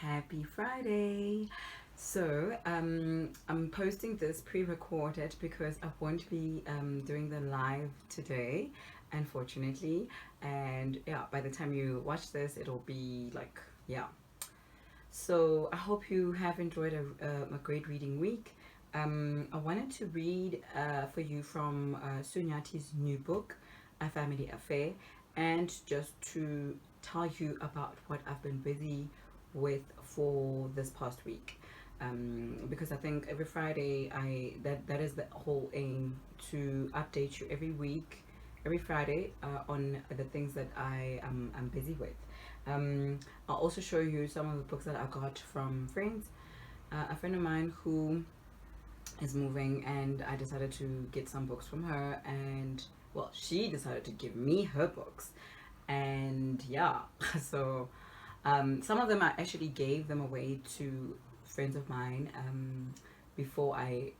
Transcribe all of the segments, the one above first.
Happy Friday. I'm posting this pre-recorded because I won't be doing the live today, unfortunately. And yeah, by the time you watch this, it'll be like, yeah. So I hope you have enjoyed a great reading week. I wanted to read for you from Nyathi's new book, A Family Affair, and just to tell you about what I've been busy with for this past week. Because I think every Friday that is the whole aim, to update you every week, every Friday on the things that I'm busy with. I'll also show you some of the books that I got from friends. A friend of mine who is moving, and I decided to get some books from her, and well, she decided to give me her books, and yeah. So some of them I actually gave them away to friends of mine before I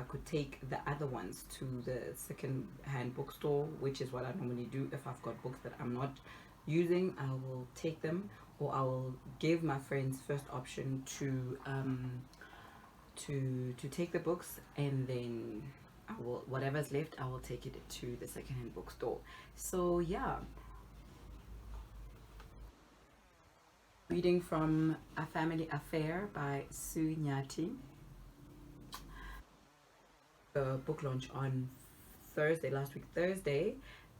could take the other ones to the second hand bookstore, which is what I normally do. If I've got books that I'm not using, I will take them, or I will give my friends first option to take the books, and then I will, whatever's left, I will take it to the second hand bookstore. So yeah, reading from A Family Affair by Nyathi. The book launch on Thursday, last week Thursday,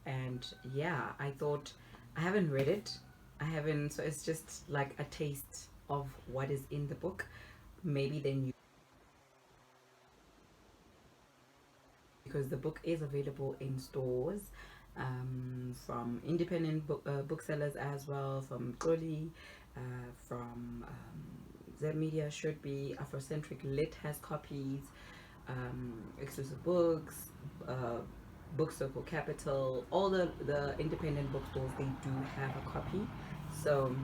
and yeah, I thought, I haven't read it, I haven't, so it's just like a taste of what is in the book. Maybe then you, because the book is available in stores, from independent booksellers, as well from Xoli, from Z Media should be, Afrocentric Lit has copies, Exclusive Books, Book Circle Capital, all the independent bookstores, they do have a copy. So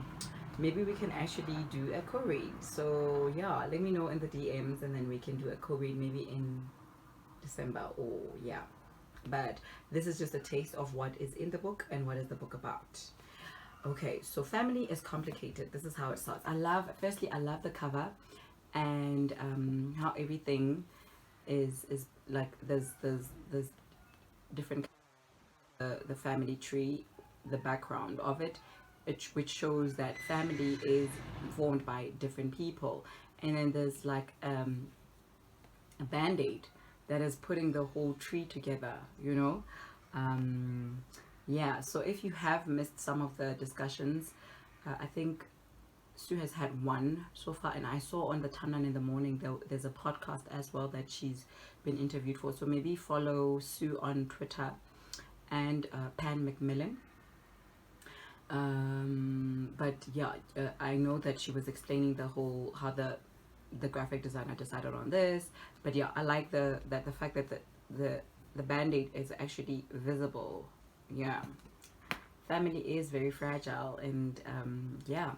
maybe we can actually do a co-read. So yeah, let me know in the DMs, and then we can do a co-read maybe in December, or yeah. But this is just a taste of what is in the book and what is the book about. Okay, so Family is Complicated. This is how it starts. I love the cover, and how everything is like, there's different, the family tree, the background of it, which shows that family is formed by different people, and then there's like a band-aid that is putting the whole tree together, yeah. So if you have missed some of the discussions, I think Sue has had one so far, and I saw on the Tandan in the morning there's a podcast as well that she's been interviewed for. So maybe follow Sue on Twitter, and Pan Macmillan. But yeah, I know that she was explaining the whole, how the graphic designer decided on this. But yeah, I like the fact that the band-aid is actually visible. Yeah, family is very fragile, and yeah.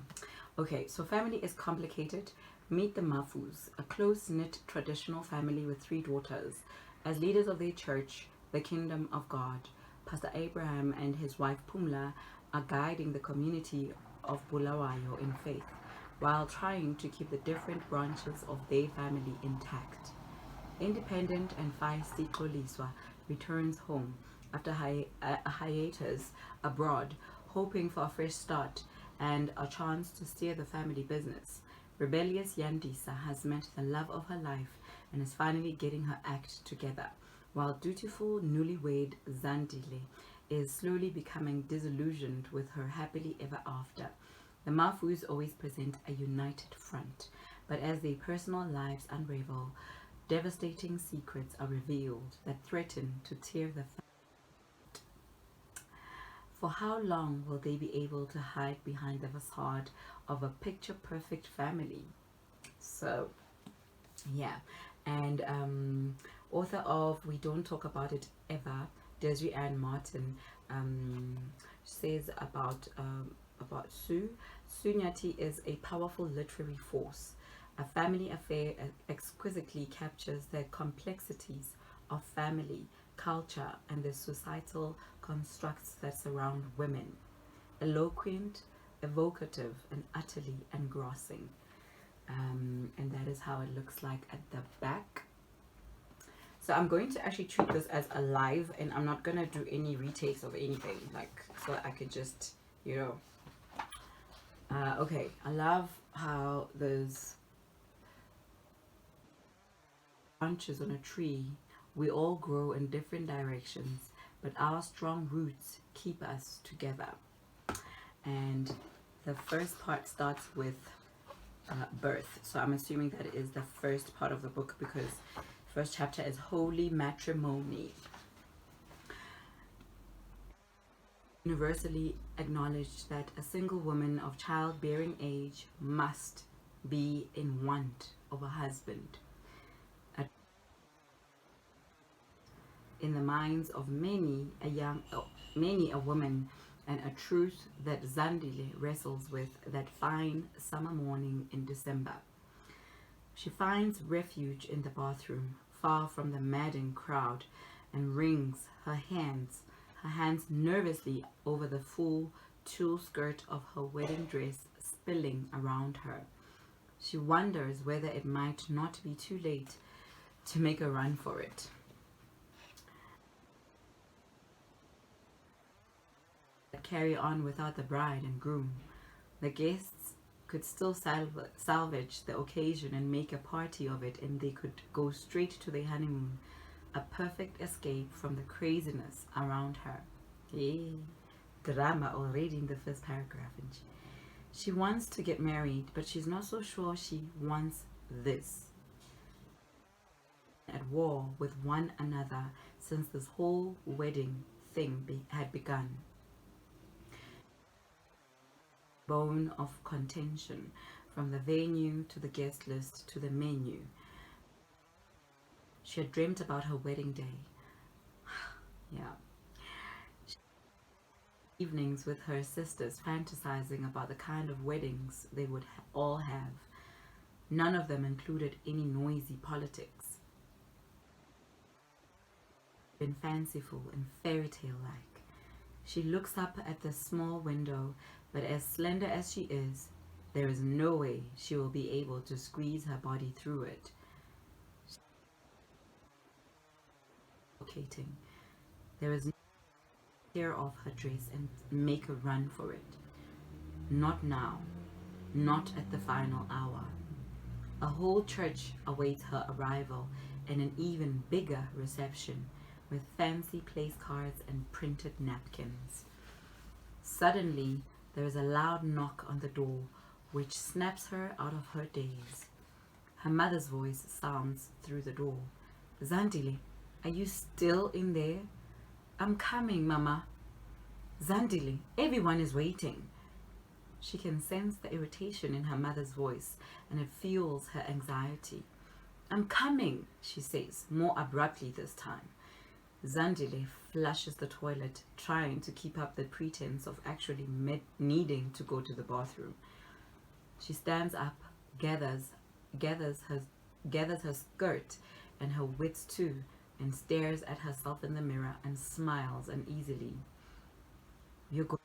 Okay, so Family is Complicated. Meet the Mafus, a close-knit traditional family with 3 daughters. As leaders of their church, the Kingdom of God, Pastor Abraham and his wife Phumla are guiding the community of Bulawayo in faith, while trying to keep the different branches of their family intact. Independent and feisty Xoliswa returns home after a hiatus abroad, hoping for a fresh start and a chance to steer the family business. Rebellious Yandisa has met the love of her life and is finally getting her act together, while dutiful newlywed Zandile is slowly becoming disillusioned with her happily ever after. The Mafus always present a united front, but as their personal lives unravel, devastating secrets are revealed that threaten to tear the family. For how long will they be able to hide behind the facade of a picture-perfect family? So, yeah. And author of We Don't Talk About It Ever, Desiree Ann Martin, says about Sue. Sue Nyathi is a powerful literary force. A Family Affair exquisitely captures the complexities of family, culture, and the societal constructs that surround women. Eloquent, evocative, and utterly engrossing. And that is how it looks like at the back. So I'm going to actually treat this as a live, and I'm not gonna do any retakes of anything, like, so I could just, you know. Okay, I love how those branches on a tree, we all grow in different directions, but our strong roots keep us together. And the first part starts with birth. So I'm assuming that is the first part of the book, because first chapter is holy matrimony. Universally acknowledged that a single woman of childbearing age must be in want of a husband. In the minds of many a woman, and a truth that Zandile wrestles with that fine summer morning in December. She finds refuge in the bathroom, far from the madding crowd, and wrings her hands nervously over the full tulle skirt of her wedding dress spilling around her. She wonders whether it might not be too late to make a run for it. Carry on without the bride and groom. The guests could still salvage the occasion and make a party of it, and they could go straight to their honeymoon, a perfect escape from the craziness around her. Yeah, drama already in the first paragraph. And she wants to get married, but she's not so sure she wants this. At war with one another since this whole wedding thing had begun. Bone of contention, from the venue to the guest list to the menu. She had dreamt about her wedding day. Yeah. Evenings with her sisters, fantasizing about the kind of weddings they would all have. None of them included any noisy politics. Been fanciful and fairy tale like. She looks up at the small window, but as slender as she is, there is no way she will be able to squeeze her body through it. There is no tear off her dress and make a run for it. Not now, not at the final hour. A whole church awaits her arrival, and an even bigger reception with fancy place cards and printed napkins. Suddenly, there is a loud knock on the door, which snaps her out of her daze. Her mother's voice sounds through the door. Zandile, are you still in there? I'm coming, Mama. Zandile, everyone is waiting. She can sense the irritation in her mother's voice, and it fuels her anxiety. I'm coming, she says, more abruptly this time. Zandile flushes the toilet, trying to keep up the pretense of actually needing to go to the bathroom. She stands up, gathers her skirt and her wits too, and stares at herself in the mirror and smiles uneasily. You're going,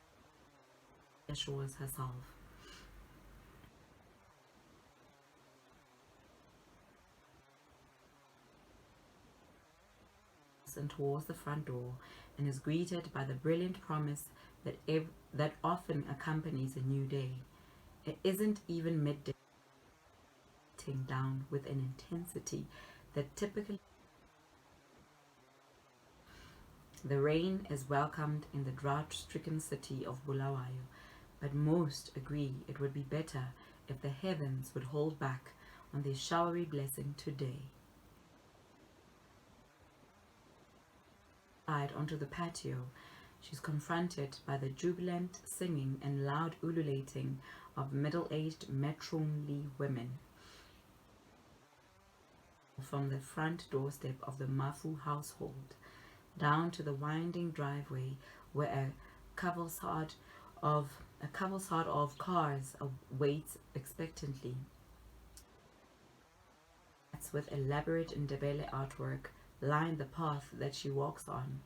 assures herself. And towards the front door, and is greeted by the brilliant promise that often accompanies a new day. It isn't even midday, down with an intensity that typically. The rain is welcomed in the drought-stricken city of Bulawayo, but most agree it would be better if the heavens would hold back on their showery blessing today. Onto the patio, she's confronted by the jubilant singing and loud ululating of middle-aged matronly women. From the front doorstep of the Mafus household, down to the winding driveway where a cavalcade of cars waits expectantly. With elaborate Ndebele artwork line the path that she walks on.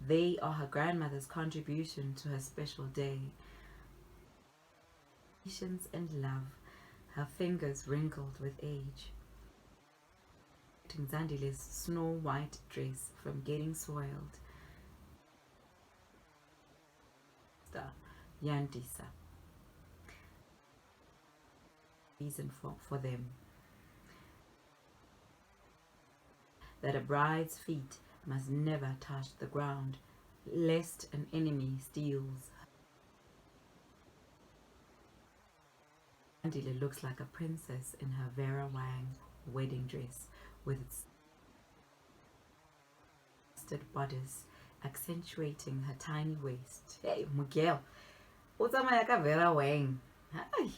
They are her grandmother's contribution to her special day. patience and love, her fingers wrinkled with age. Zandile's snow-white dress from getting soiled. Yandisa. Reason for them. That a bride's feet must never touch the ground, lest an enemy steals. Zandile looks like a princess in her Vera Wang wedding dress with its bodice accentuating her tiny waist. Hey, Miguel, what's my Vera Wang? Hi.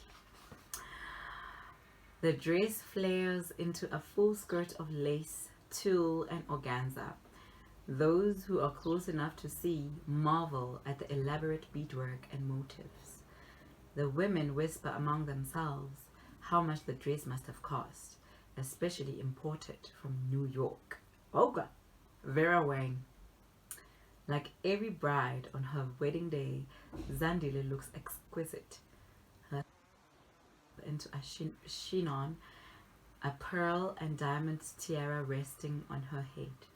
The dress flares into a full skirt of lace, tulle, and organza. Those who are close enough to see marvel at the elaborate beadwork and motifs. The women whisper among themselves how much the dress must have cost, especially imported from New York. Oga, Vera Wang. Like every bride on her wedding day, Zandile looks exquisite. Her into a chignon, a pearl and diamond tiara resting on her head.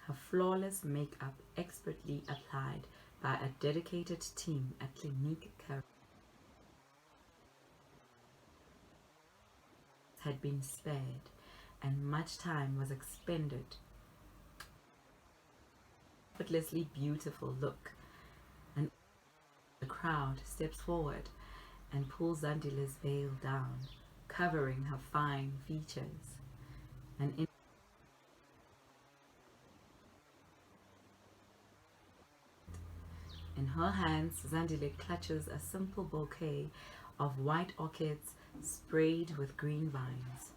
Her flawless makeup expertly applied by a dedicated team at Clinique had been spared, and much time was expended. Effortlessly beautiful look, and the crowd steps forward and pulls Zandile's veil down, covering her fine features. And in her hands, Zandile clutches a simple bouquet of white orchids sprayed with green vines.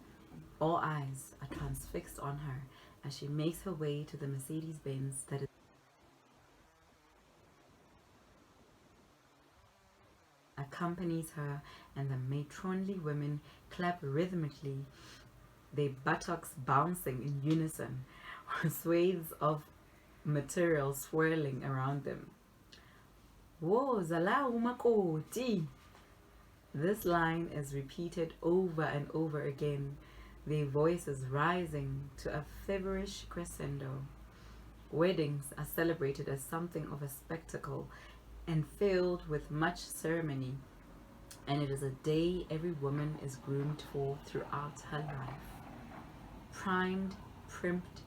All eyes are transfixed on her as she makes her way to the Mercedes-Benz that is accompanies her, and the matronly women clap rhythmically, their buttocks bouncing in unison, swathes of material swirling around them. Whoa, zala umakoti! This line is repeated over and over again, their voices rising to a feverish crescendo. Weddings are celebrated as something of a spectacle and filled with much ceremony, and it is a day every woman is groomed for throughout her life. Primed, primped,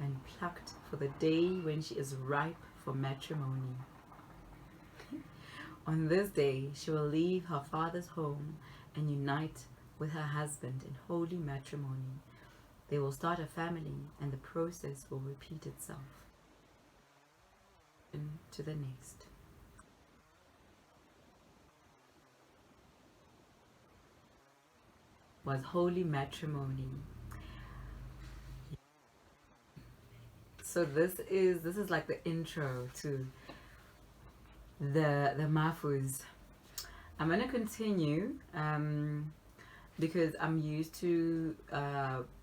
and plucked for the day when she is ripe for matrimony. On this day, she will leave her father's home and unite with her husband in holy matrimony. They will start a family, and the process will repeat itself to the next. Was holy matrimony. So this is like the intro to the Mafus. I'm gonna continue because I'm used to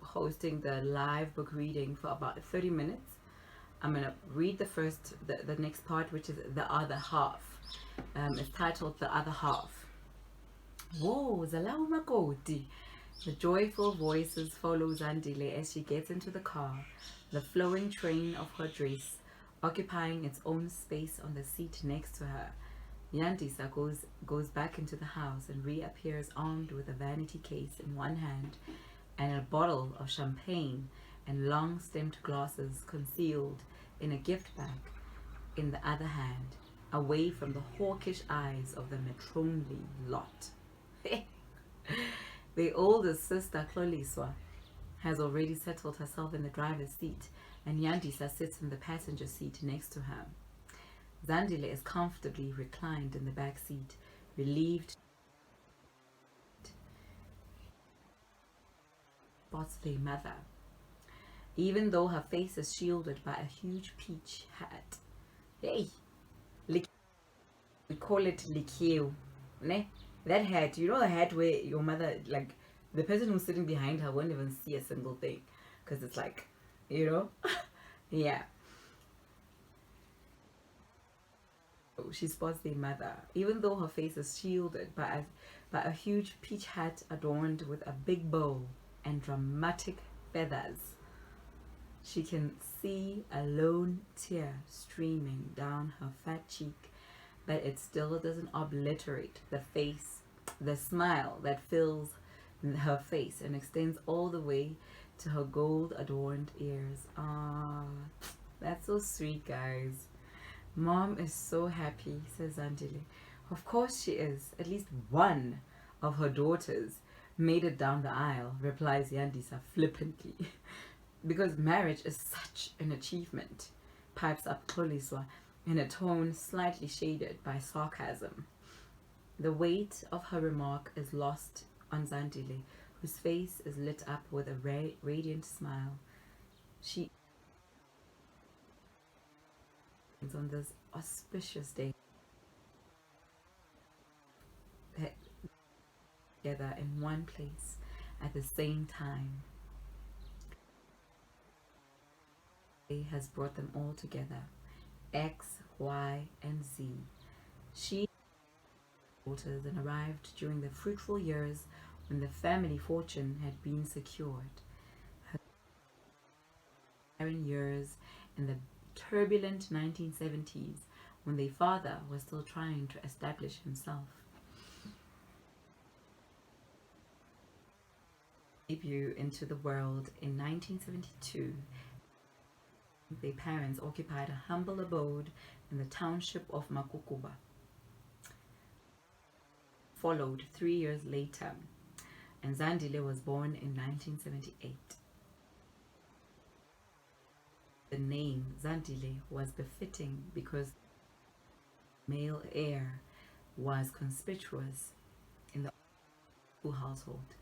hosting the live book reading for about 30 minutes. I'm gonna read the next part, which is the other half. It's titled The Other Half. Whoa, Zalawu Makoti. The joyful voices follow Zandile as she gets into the car, the flowing train of her dress occupying its own space on the seat next to her. Yandisa goes back into the house and reappears armed with a vanity case in one hand and a bottle of champagne and long-stemmed glasses concealed in a gift bag in the other hand, away from the hawkish eyes of the matronly lot. The oldest sister, Xoliswa, has already settled herself in the driver's seat, and Yandisa sits in the passenger seat next to her. Zandile is comfortably reclined in the back seat, relieved. Spots their mother, even though her face is shielded by a huge peach hat. Hey, we call it likiu, ne? That hat, you know the hat where your mother, like, the person who's sitting behind her won't even see a single thing, because it's like, you know, yeah. She spots their mother, even though her face is shielded by by a huge peach hat adorned with a big bow and dramatic feathers. She can see a lone tear streaming down her fat cheek, but it still doesn't obliterate the smile that fills her face and extends all the way to her gold adorned ears. Ah, that's so sweet, guys. Mom is so happy, says Zandile. Of course she is. At least one of her daughters made it down the aisle, replies Yandisa flippantly. Because marriage is such an achievement, pipes up Xoliswa in a tone slightly shaded by sarcasm. The weight of her remark is lost on Zandile, whose face is lit up with a radiant smile. She is on this auspicious day together in one place at the same time. Has brought them all together, X, Y, and Z. She daughters and arrived during the fruitful years when the family fortune had been secured. Her barren years in the turbulent 1970s when their father was still trying to establish himself. Debut into the world in 1972. Their parents occupied a humble abode in the township of Makukuba. Followed 3 years later, and Zandile was born in 1978. The name Zandile was befitting because male heir was conspicuous in the household.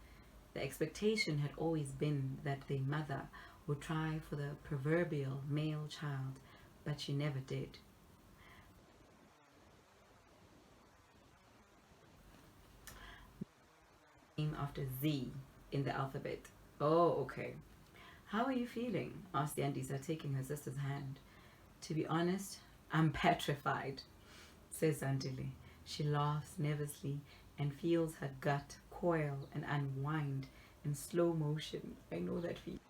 The expectation had always been that their mother would try for the proverbial male child, but she never did. Name after Z in the alphabet. Oh, okay. How are you feeling? Asked Yandisa, taking her sister's hand. To be honest, I'm petrified, says Zandile. She laughs nervously and feels her gut coil and unwind in slow motion. I know that feeling.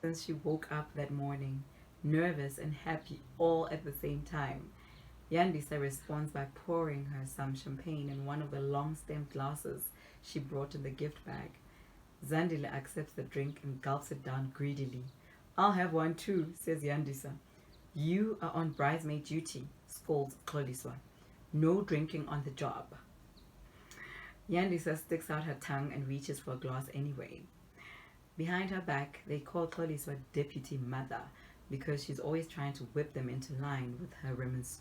Since she woke up that morning, nervous and happy all at the same time. Yandisa responds by pouring her some champagne in one of the long-stemmed glasses she brought in the gift bag. Zandile accepts the drink and gulps it down greedily. I'll have one too, says Yandisa. You are on bridesmaid duty, scolds Xoliswa. No drinking on the job. Yandisa sticks out her tongue and reaches for a glass anyway. Behind her back, they call Xoliswa deputy mother because she's always trying to whip them into line with her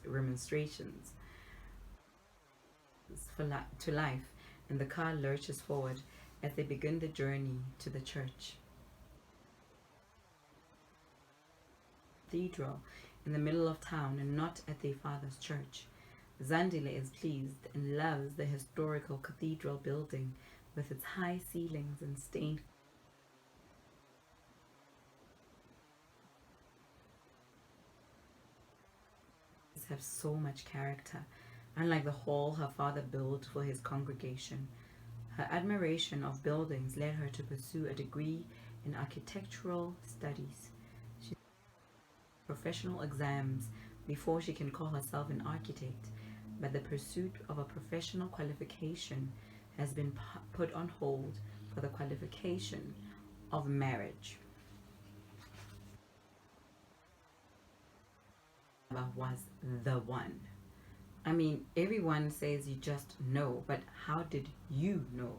remonstrations. To life, and the car lurches forward as they begin the journey to the church. Cathedral in the middle of town and not at their father's church. Zandile is pleased and loves the historical cathedral building with its high ceilings and stained have so much character, unlike the hall her father built for his congregation. Her admiration of buildings led her to pursue a degree in architectural studies. She took professional exams before she can call herself an architect, but the pursuit of a professional qualification has been put on hold for the qualification of marriage. Was the one. I mean, everyone says you just know, but how did you know?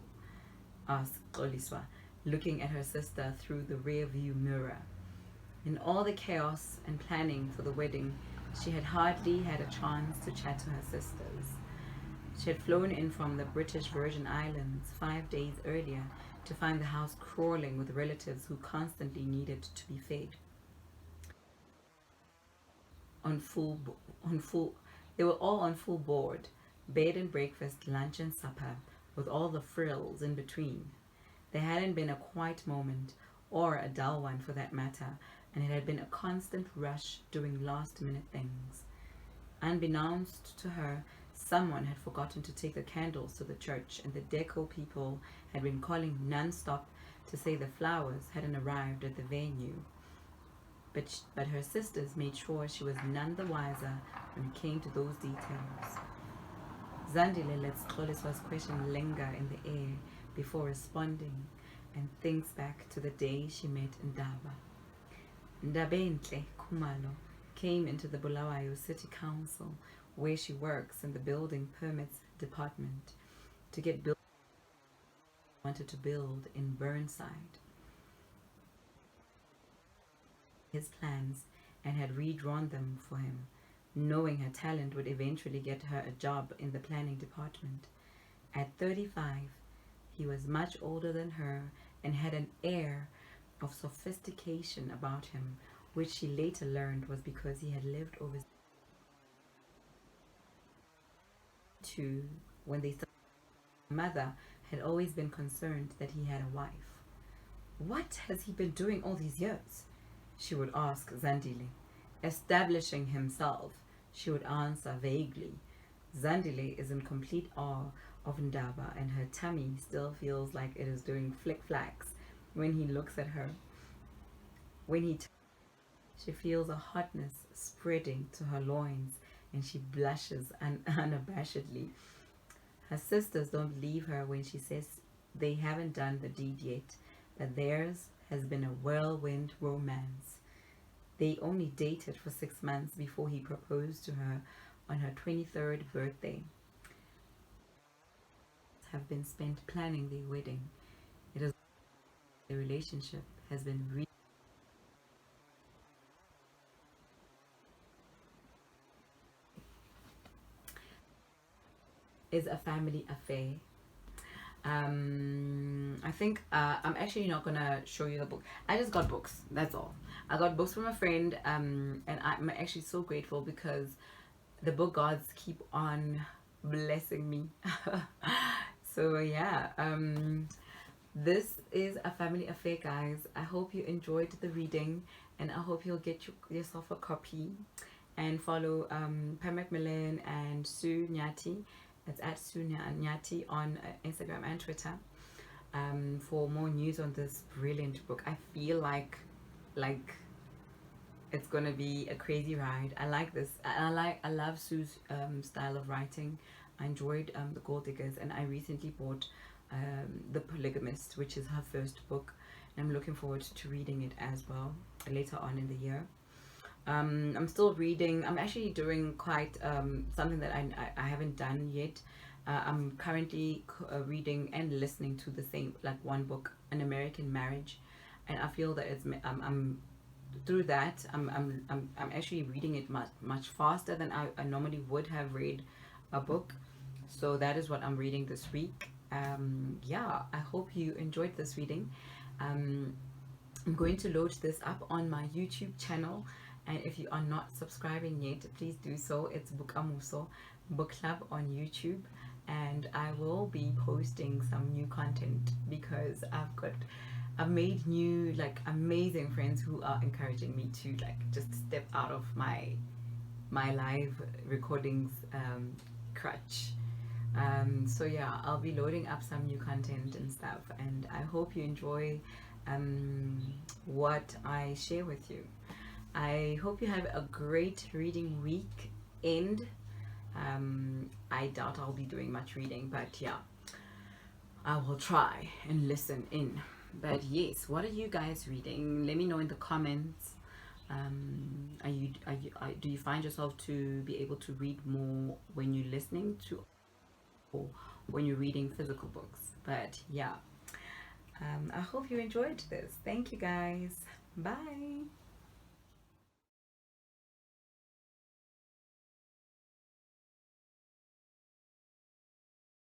Asked Xoliswa, looking at her sister through the rear view mirror. In all the chaos and planning for the wedding, she had hardly had a chance to chat to her sisters. She had flown in from the British Virgin Islands 5 days earlier to find the house crawling with relatives who constantly needed to be fed. They were all on full board, bed and breakfast, lunch and supper, with all the frills in between. There hadn't been a quiet moment, or a dull one for that matter, and it had been a constant rush doing last-minute things. Unbeknownst to her, someone had forgotten to take the candles to the church, and the deco people had been calling non-stop to say the flowers hadn't arrived at the venue. But her sisters made sure she was none the wiser when it came to those details. Zandile lets Xoliswa's question linger in the air before responding, and thinks back to the day she met Ndaba. Ndabentle Kumalo came into the Bulawayo City Council, where she works in the building permits department, to get built wanted to build in Burnside. His plans and had redrawn them for him, knowing her talent would eventually get her a job in the planning department. At 35, he was much older than her and had an air of sophistication about him, which she later learned was because he had lived overseas too when they started. Her mother had always been concerned that he had a wife. What has he been doing all these years? She would ask Zandile. Establishing himself, she would answer vaguely. Zandile is in complete awe of Ndaba, and her tummy still feels like it is doing flick-flacks when he looks at her. She feels a hotness spreading to her loins, and she blushes unabashedly. Her sisters don't believe her when she says they haven't done the deed yet, that theirs has been a whirlwind romance. They only dated for 6 months before he proposed to her on her 23rd birthday. Have been spent planning their wedding. It is the relationship has been is a family affair. I think I'm actually not gonna show you the book. I just got books. That's all. I got books from a friend, and I'm actually so grateful because the book gods keep on blessing me. So yeah, this is a family affair, guys. I hope you enjoyed the reading, and I hope you'll get yourself a copy and follow Pam Macmillan and Sue Nyathi. It's at Sue Nyathi on Instagram and Twitter, for more news on this brilliant book. I feel like it's gonna be a crazy ride. I like this. I love Sue's style of writing. I enjoyed The Gold Diggers, and I recently bought The Polygamist, which is her first book, and I'm looking forward to reading it as well later on in the year. I'm still reading. I'm actually doing quite something that I haven't done yet. I'm currently reading and listening to the same, like, one book, An American Marriage, and I feel that it's I'm through that I'm actually reading it much faster than I normally would have read a book. So that is what I'm reading this week. Yeah, I hope you enjoyed this reading. I'm going to load this up on my YouTube channel, and if you are not subscribing yet, please do so. It's Bukamuso Book Club on YouTube, and I will be posting some new content because I've made new, like, amazing friends who are encouraging me to, like, just step out of my live recordings crutch. So yeah, I'll be loading up some new content and stuff, and I hope you enjoy what I share with you. I hope you have a great reading weekend. I doubt I'll be doing much reading, but yeah, I will try and listen in. But yes, what are you guys reading? Let me know in the comments. Do you find yourself to be able to read more when you're listening to, or when you're reading physical books? But yeah, I hope you enjoyed this. Thank you, guys. Bye.